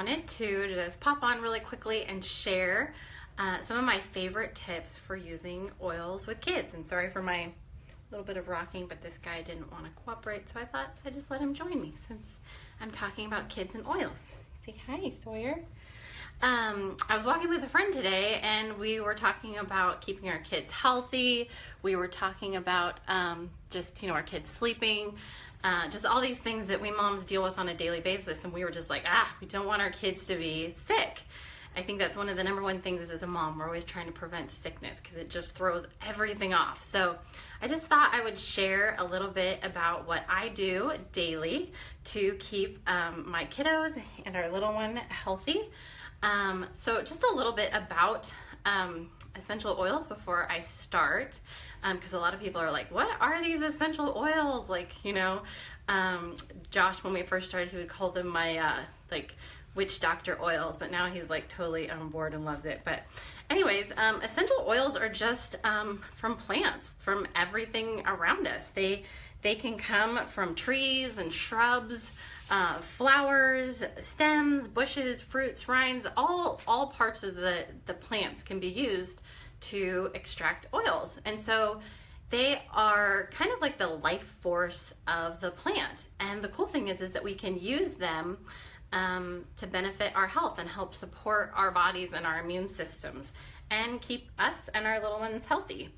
wanted to just pop on really quickly and share some of my favorite tips for using oils with kids. And sorry for my little bit of rocking, but this guy didn't want to cooperate, so I thought I'd just let him join me since I'm talking about kids and oils. Say hi, Sawyer. I was walking with a friend today and we were talking about keeping our kids healthy. We were talking about just, our kids sleeping, just all these things that we moms deal with on a daily basis. And we were just like, we don't want our kids to be sick. I think that's one of the number one things as a mom. We're always trying to prevent sickness because it just throws everything off. So I just thought I would share a little bit about what I do daily to keep my kiddos and our little one healthy. So just a little bit about essential oils before I start, because a lot of people are like, what are these essential oils? Like, Josh, when we first started, he would call them my witch doctor oils, but now he's like totally on board and loves it. But anyways, essential oils are just from plants, from everything around us. They can come from trees and shrubs, flowers, stems, bushes, fruits, rinds, all parts of the plants can be used to extract oils. And so they are kind of like the life force of the plant. And the cool thing is that we can use them to benefit our health and help support our bodies and our immune systems and keep us and our little ones healthy.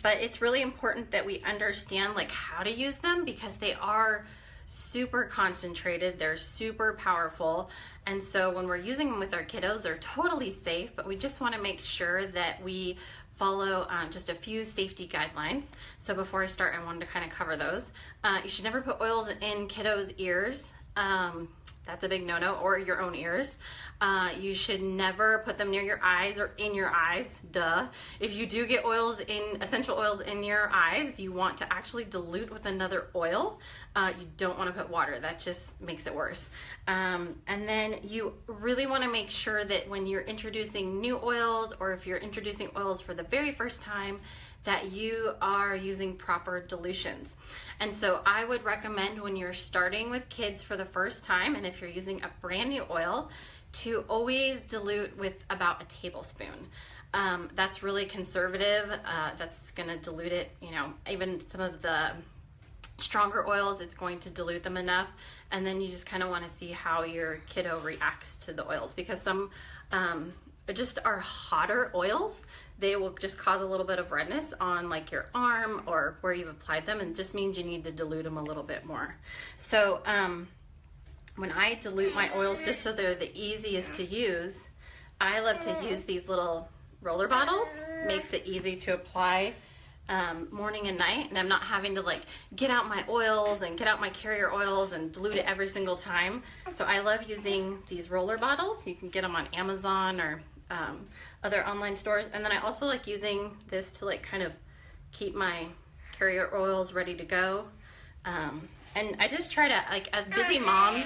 But it's really important that we understand how to use them, because they are super concentrated, they're super powerful. And so when we're using them with our kiddos, they're totally safe, but we just want to make sure that we follow just a few safety guidelines. So before I start, I wanted to kind of cover those. You should never put oils in kiddos' ears. That's a big no-no, or your own ears. You should never put them near your eyes or in your eyes, duh. If you do get essential oils in your eyes, you want to actually dilute with another oil. You don't want to put water, that just makes it worse. And then you really want to make sure that when you're introducing new oils, or if you're introducing oils for the very first time, that you are using proper dilutions. And so I would recommend, when you're starting with kids for the first time, and if you're using a brand new oil, to always dilute with about a tablespoon. That's really conservative. That's gonna dilute it, even some of the stronger oils, it's going to dilute them enough. And then you just kind of want to see how your kiddo reacts to the oils, because some just our hotter oils, they will just cause a little bit of redness on your arm or where you've applied them, and it just means you need to dilute them a little bit more. So when I dilute my oils, just so they're the easiest to use, I love to use these little roller bottles. Makes it easy to apply morning and night, and I'm not having to get out my oils and get out my carrier oils and dilute it every single time. So I love using these roller bottles. You can get them on Amazon or other online stores. And then I also like using this to kind of keep my carrier oils ready to go. And I just try to, as busy moms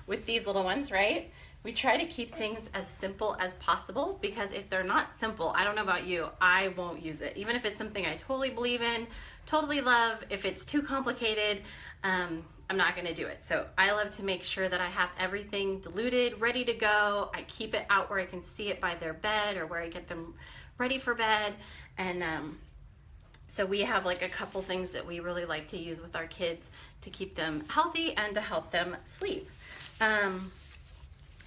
with these little ones, right? We try to keep things as simple as possible, because if they're not simple, I don't know about you, I won't use it. Even if it's something I totally believe in, totally love, if it's too complicated, I'm not gonna do it. So I love to make sure that I have everything diluted, ready to go. I keep it out where I can see it by their bed, or where I get them ready for bed. And so we have a couple things that we really like to use with our kids to keep them healthy and to help them sleep.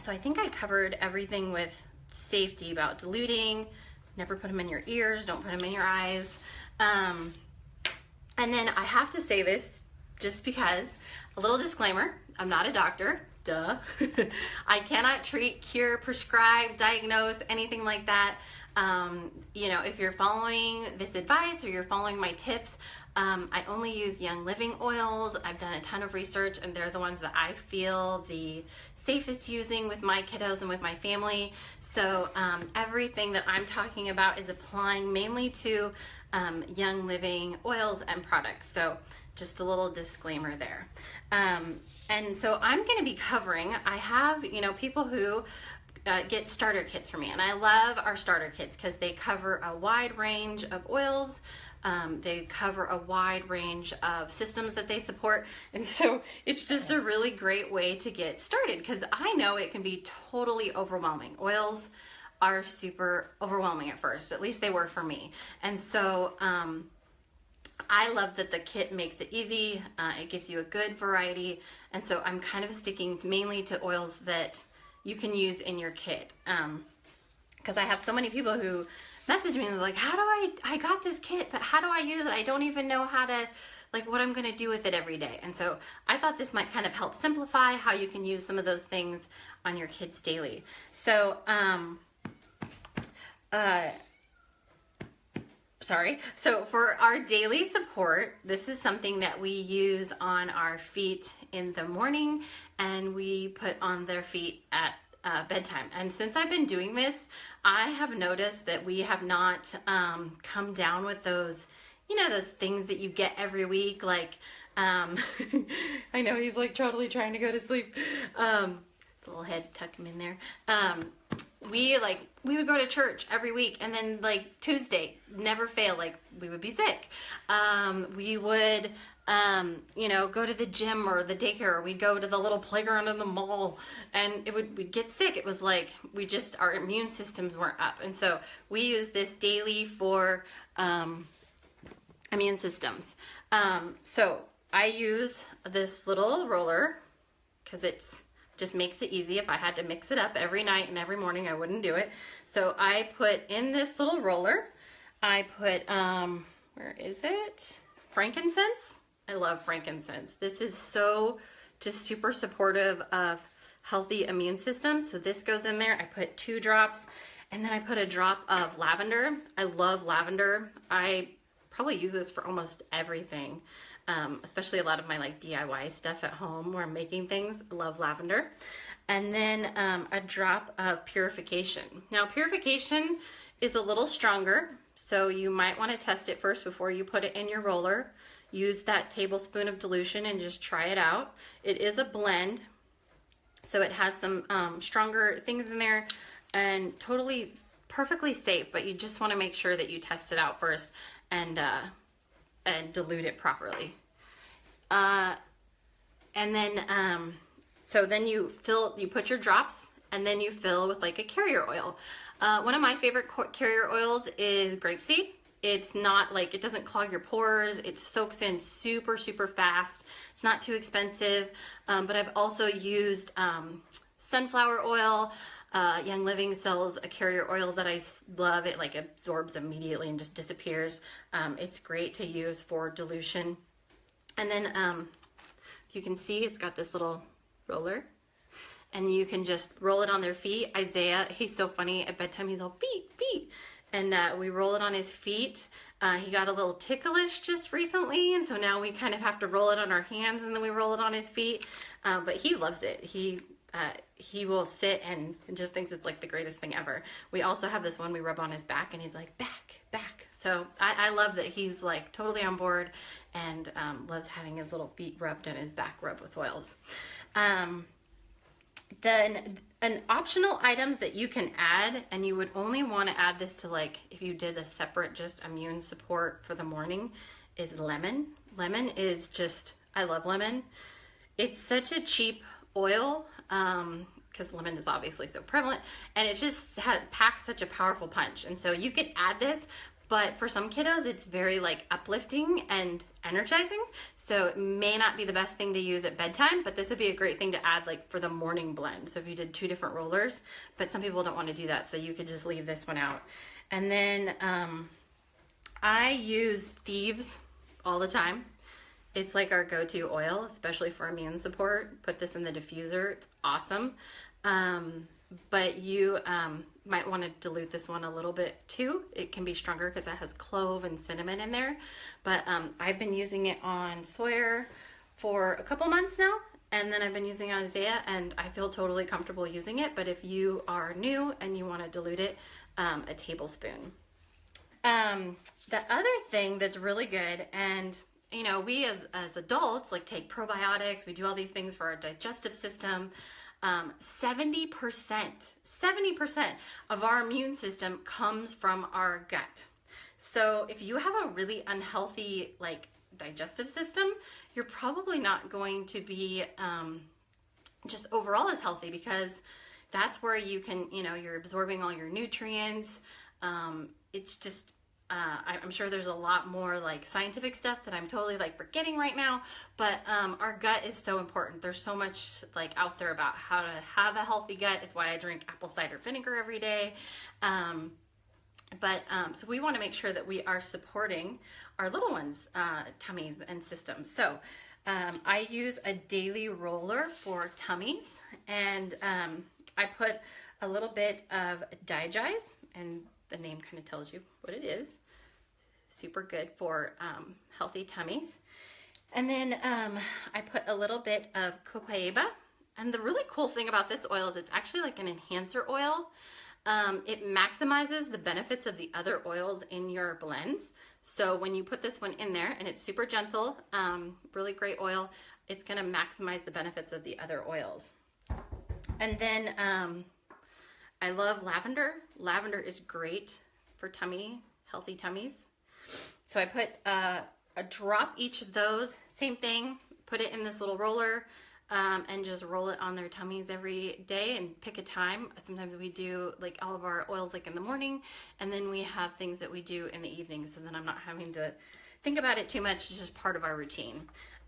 So I think I covered everything with safety about diluting. Never put them in your ears, don't put them in your eyes. And then I have to say this, just because, a little disclaimer, I'm not a doctor, duh. I cannot treat, cure, prescribe, diagnose, anything like that. If you're following this advice or you're following my tips, I only use Young Living oils. I've done a ton of research, and they're the ones that I feel the safest using with my kiddos and with my family. So everything that I'm talking about is applying mainly to Young Living oils and products. So just a little disclaimer there. And so I'm going to be covering, I have, people who get starter kits for me, and I love our starter kits because they cover a wide range of oils, They cover a wide range of systems that they support. And so it's just a really great way to get started, because I know it can be totally overwhelming. Oils are super overwhelming at first, at least they were for me. And so I love that the kit makes it easy. It gives you a good variety. And so I'm kind of sticking mainly to oils that you can use in your kit. Because I have so many people who message me and they're like, how do I got this kit, but how do I use it? I don't even know how to, like, what I'm going to do with it every day. And so I thought this might kind of help simplify how you can use some of those things on your kids daily. So, so for our daily support, this is something that we use on our feet in the morning, and we put on their feet at bedtime. And since I've been doing this, I have noticed that we have not come down with those, you know, those things that you get every week. Like, I know he's like totally trying to go to sleep. Little head, tuck him in there. We would go to church every week, and then like Tuesday, never fail, like we would be sick. We would, you know, go to the gym or the daycare, or we'd go to the little playground in the mall, and we'd get sick. It was like, our immune systems weren't up. And so we use this daily for, immune systems. So I use this little roller because just makes it easy. If I had to mix it up every night and every morning, I wouldn't do it. So I put in this little roller, I put, where is it? Frankincense. I love frankincense. This is so just super supportive of healthy immune systems. So this goes in there. I put 2 drops, and then I put a drop of lavender. I love lavender. I probably use this for almost everything. Especially a lot of my like DIY stuff at home where I'm making things. I love lavender. And then a drop of purification. Now purification is a little stronger, so you might want to test it first before you put it in your roller. Use that tablespoon of dilution and just try it out. It is a blend, so it has some stronger things in there, and totally perfectly safe, but you just want to make sure that you test it out first and dilute it properly. And then, so then you put your drops, and then you fill with like a carrier oil. One of my favorite carrier oils is grapeseed. It's not like, it doesn't clog your pores. It soaks in super, super fast. It's not too expensive. But I've also used sunflower oil. Young Living sells a carrier oil that I love. It like absorbs immediately and just disappears. It's great to use for dilution. And then you can see it's got this little roller, and you can just roll it on their feet. Isaiah, he's so funny. At bedtime, he's all feet, feet. And we roll it on his feet. He got a little ticklish just recently, and so now we kind of have to roll it on our hands, and then we roll it on his feet. But he loves it. He will sit and just thinks it's like the greatest thing ever. We also have this one we rub on his back, and he's like, back, back. So I love that he's like totally on board and loves having his little feet rubbed and his back rubbed with oils. Then an optional items that you can add, and you would only want to add this to like if you did a separate just immune support for the morning, is lemon. Lemon is just, I love lemon. It's such a cheap oil because lemon is obviously so prevalent, and it just packs such a powerful punch. And so you could add this, but for some kiddos it's very like uplifting and energizing, so it may not be the best thing to use at bedtime, but this would be a great thing to add like for the morning blend. So if you did 2 different rollers, but some people don't want to do that, so you could just leave this one out. And then I use Thieves all the time. It's like our go-to oil, especially for immune support. Put this in the diffuser, it's awesome. But you might want to dilute this one a little bit too. It can be stronger because it has clove and cinnamon in there. But I've been using it on Sawyer for a couple months now, and then I've been using it on Isaiah, and I feel totally comfortable using it. But if you are new and you want to dilute it, a tablespoon. The other thing that's really good, and you know, we as adults like take probiotics, we do all these things for our digestive system. 70% of our immune system comes from our gut. So if you have a really unhealthy like digestive system, you're probably not going to be just overall as healthy, because that's where you can, you know, you're absorbing all your nutrients. It's just, I'm sure there's a lot more like scientific stuff that I'm totally like forgetting right now, but our gut is so important. There's so much like out there about how to have a healthy gut. It's why I drink apple cider vinegar every day. So we want to make sure that we are supporting our little ones' tummies and systems. So I use a daily roller for tummies, and I put a little bit of Digize, and the name kind of tells you what it is. Super good for healthy tummies. And then I put a little bit of copaiba, and the really cool thing about this oil is it's actually like an enhancer oil. It maximizes the benefits of the other oils in your blends. So when you put this one in there, and it's super gentle, really great oil, it's gonna maximize the benefits of the other oils. And then I love lavender. Lavender is great for healthy tummies. So I put a drop each of those, same thing, put it in this little roller, and just roll it on their tummies every day and pick a time. Sometimes we do like all of our oils like in the morning, and then we have things that we do in the evening, so then I'm not having to think about it too much. It's just part of our routine.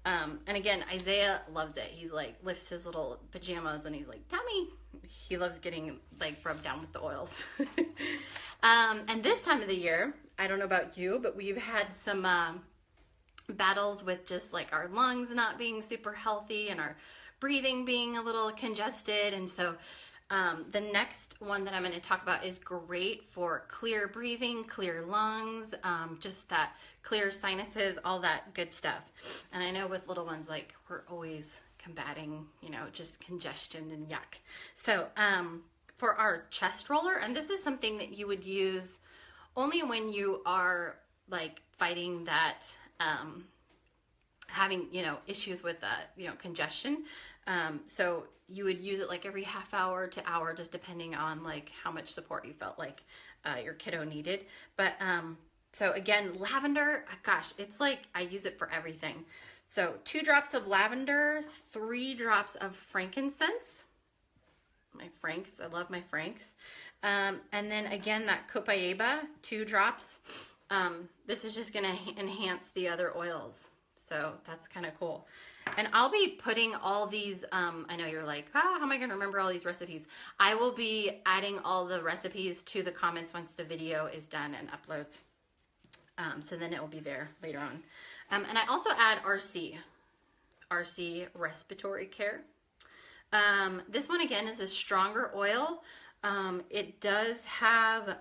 And again, Isaiah loves it. He's like lifts his little pajamas and he's like, tummy. He loves getting like rubbed down with the oils. And this time of the year, I don't know about you, but we've had some battles with just like our lungs not being super healthy and our breathing being a little congested. And so the next one that I'm going to talk about is great for clear breathing, clear lungs, just that clear sinuses, all that good stuff. And I know with little ones, like we're always combating, you know, just congestion and yuck. So for our chest roller, and this is something that you would use only when you are like fighting that having, you know, issues with you know, congestion. So you would use it like every half hour to hour, just depending on like how much support you felt like your kiddo needed. But so again, lavender, gosh, it's like I use it for everything. So 2 drops of lavender, 3 drops of frankincense. My franks, I love my franks. And then again, that copaiba, 2 drops. This is just gonna enhance the other oils. So that's kind of cool. And I'll be putting all these, I know you're like, how am I gonna remember all these recipes? I will be adding all the recipes to the comments once the video is done and uploads. So then it will be there later on. And I also add RC Respiratory Care. This one again is a stronger oil. It does have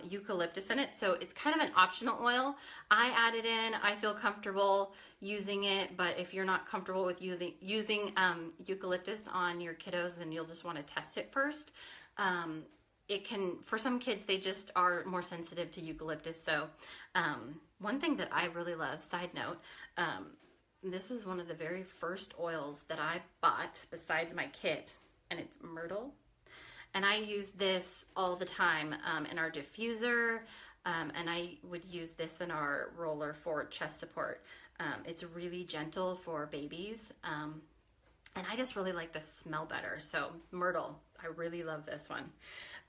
eucalyptus in it, so it's kind of an optional oil. I add it in, I feel comfortable using it, but if you're not comfortable with using eucalyptus on your kiddos, then you'll just want to test it first. It can, for some kids, they just are more sensitive to eucalyptus. So one thing that I really love, side note, this is one of the very first oils that I bought besides my kit, and it's myrtle. And I use this all the time in our diffuser, and I would use this in our roller for chest support. It's really gentle for babies, and I just really like the smell better. So myrtle, I really love this one.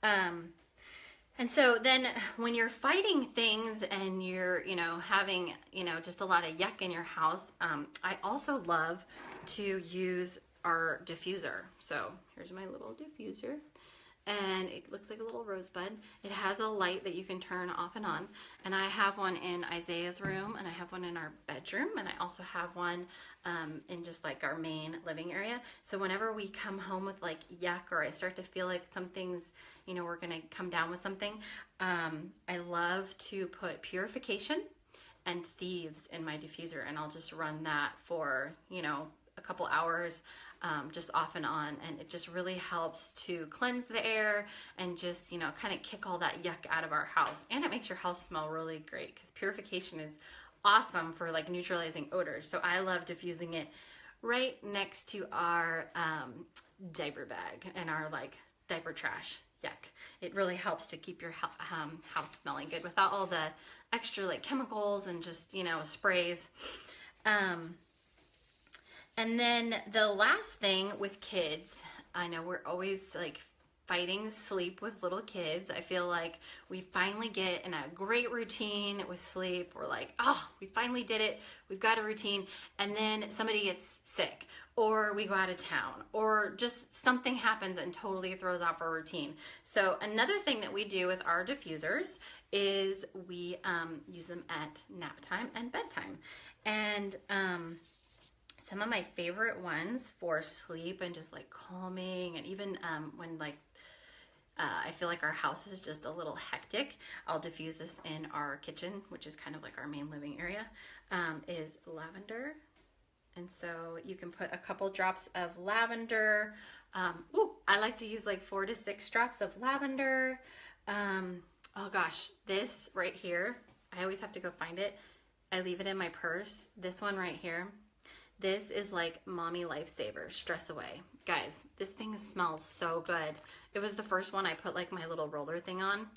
And so then when you're fighting things and you're, you know, having, you know, just a lot of yuck in your house, I also love to use our diffuser. So here's my little diffuser. And it looks like a little rosebud. It has a light that you can turn off and on. And I have one in Isaiah's room, and I have one in our bedroom, and I also have one in just like our main living area. So whenever we come home with like yuck, or I start to feel like something's, you know, we're gonna come down with something, I love to put Purification and Thieves in my diffuser, and I'll just run that for, you know, a couple hours, just off and on, and it just really helps to cleanse the air and just, you know, kind of kick all that yuck out of our house. And it makes your house smell really great, because Purification is awesome for like neutralizing odors. So I love diffusing it right next to our diaper bag and our like diaper trash. yuck. It really helps to keep your house smelling good without all the extra like chemicals and just, you know, sprays. And then the last thing with kids, I know we're always like fighting sleep with little kids. I feel like we finally get in a great routine with sleep. We're like, oh, we finally did it. We've got a routine. And then somebody gets sick, or we go out of town, or just something happens and totally throws off our routine. So another thing that we do with our diffusers is we use them at nap time and bedtime. And some of my favorite ones for sleep and just like calming, and even when like I feel like our house is just a little hectic, I'll diffuse this in our kitchen, which is kind of like our main living area, is lavender. And so you can put a couple drops of lavender. I like to use like 4 to 6 drops of lavender. Oh gosh, this right here, I always have to go find it. I leave it in my purse. This one right here, this is like mommy lifesaver, stress away. Guys, this thing smells so good. It was the first one I put like my little roller thing on.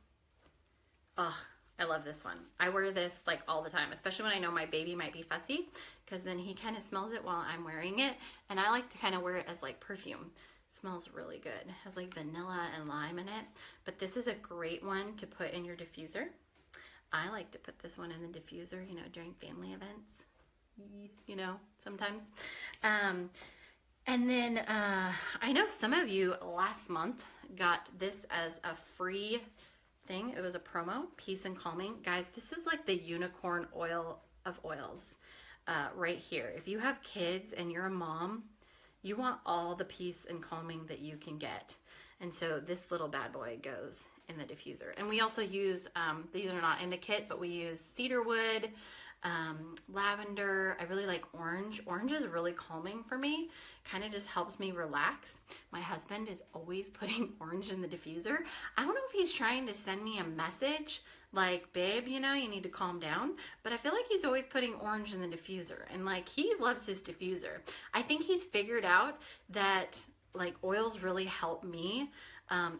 Oh, I love this one. I wear this like all the time, especially when I know my baby might be fussy, because then he kind of smells it while I'm wearing it. And I like to kind of wear it as like perfume. It smells really good. It has like vanilla and lime in it. But this is a great one to put in your diffuser. I like to put this one in the diffuser, you know, during family events, you know, sometimes. And then I know some of you last month got this as a free thing. It was a promo, Peace and Calming. Guys, this is like the unicorn oil of oils right here. If you have kids and you're a mom, you want all the peace and calming that you can get. And so this little bad boy goes in the diffuser. And we also use, these are not in the kit, but we use cedarwood, lavender. I really like orange. Orange is really calming for me. Kind of just helps me relax. My husband is always putting orange in the diffuser. I don't know if he's trying to send me a message like, babe, you know, you need to calm down. But I feel like he's always putting orange in the diffuser. And like, he loves his diffuser. I think he's figured out that like oils really help me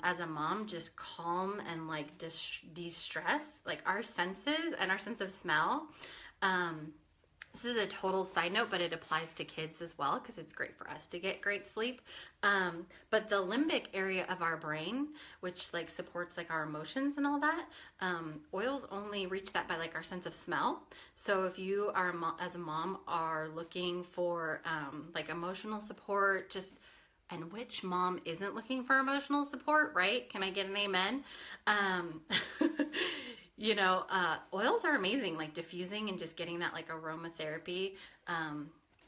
as a mom just calm and like de-stress like our senses and our sense of smell. This is a total side note, but it applies to kids as well because it's great for us to get great sleep. But the limbic area of our brain, which like supports like our emotions and all that, oils only reach that by like our sense of smell. So if you are as a mom are looking for like emotional support, just, and which mom isn't looking for emotional support, right? Can I get an amen? You know, oils are amazing, like diffusing and just getting that like aromatherapy.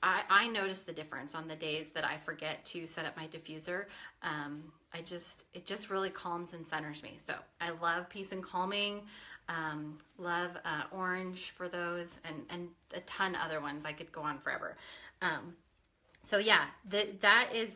I notice the difference on the days that I forget to set up my diffuser. It just really calms and centers me. So I love Peace and Calming, love orange for those, and a ton of other ones. I could go on forever. So yeah, that is,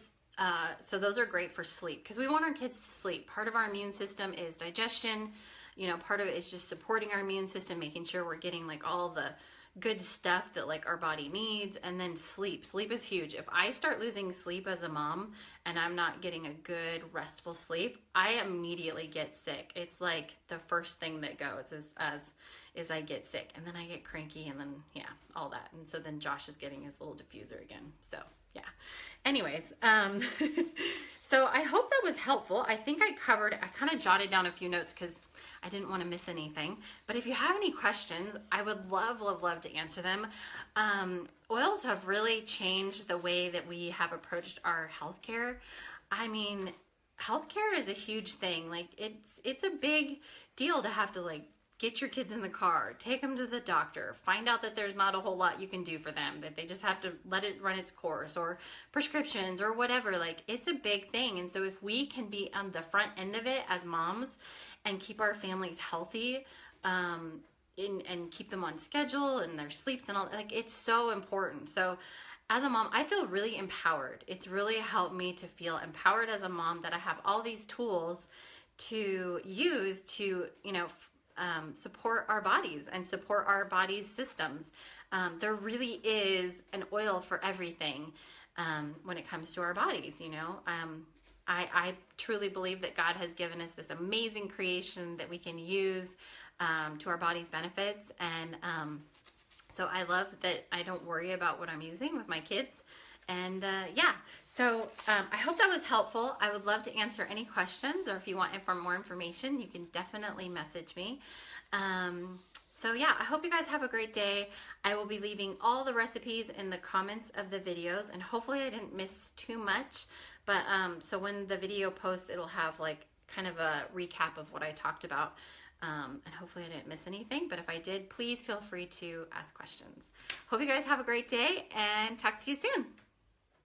so those are great for sleep because we want our kids to sleep. Part of our immune system is digestion. You know, part of it is just supporting our immune system, making sure we're getting like all the good stuff that like our body needs. And then sleep. Sleep is huge. If I start losing sleep as a mom and I'm not getting a good restful sleep, I immediately get sick. It's like the first thing that goes is I get sick, and then I get cranky, and then yeah, all that. And so then Josh is getting his little diffuser again. So yeah. Anyways, so I hope that was helpful. I think I kind of jotted down a few notes because I didn't want to miss anything. But if you have any questions, I would love, love, love to answer them. Oils have really changed the way that we have approached our healthcare. I mean, healthcare is a huge thing. Like it's a big deal to have to like get your kids in the car, take them to the doctor, find out that there's not a whole lot you can do for them, that they just have to let it run its course, or prescriptions or whatever. Like, it's a big thing. And so if we can be on the front end of it as moms and keep our families healthy, and keep them on schedule and their sleeps and all, like, it's so important. So as a mom, I feel really empowered. It's really helped me to feel empowered as a mom, that I have all these tools to use to, you know, support our bodies and support our body's systems. There really is an oil for everything when it comes to our bodies, you know. I truly believe that God has given us this amazing creation that we can use to our body's benefits. And so I love that I don't worry about what I'm using with my kids. And yeah, so I hope that was helpful. I would love to answer any questions, or if you want more information, you can definitely message me. So yeah, I hope you guys have a great day. I will be leaving all the recipes in the comments of the videos, and hopefully I didn't miss too much. But so when the video posts, it'll have like kind of a recap of what I talked about. And hopefully I didn't miss anything, but if I did, please feel free to ask questions. Hope you guys have a great day, and talk to you soon.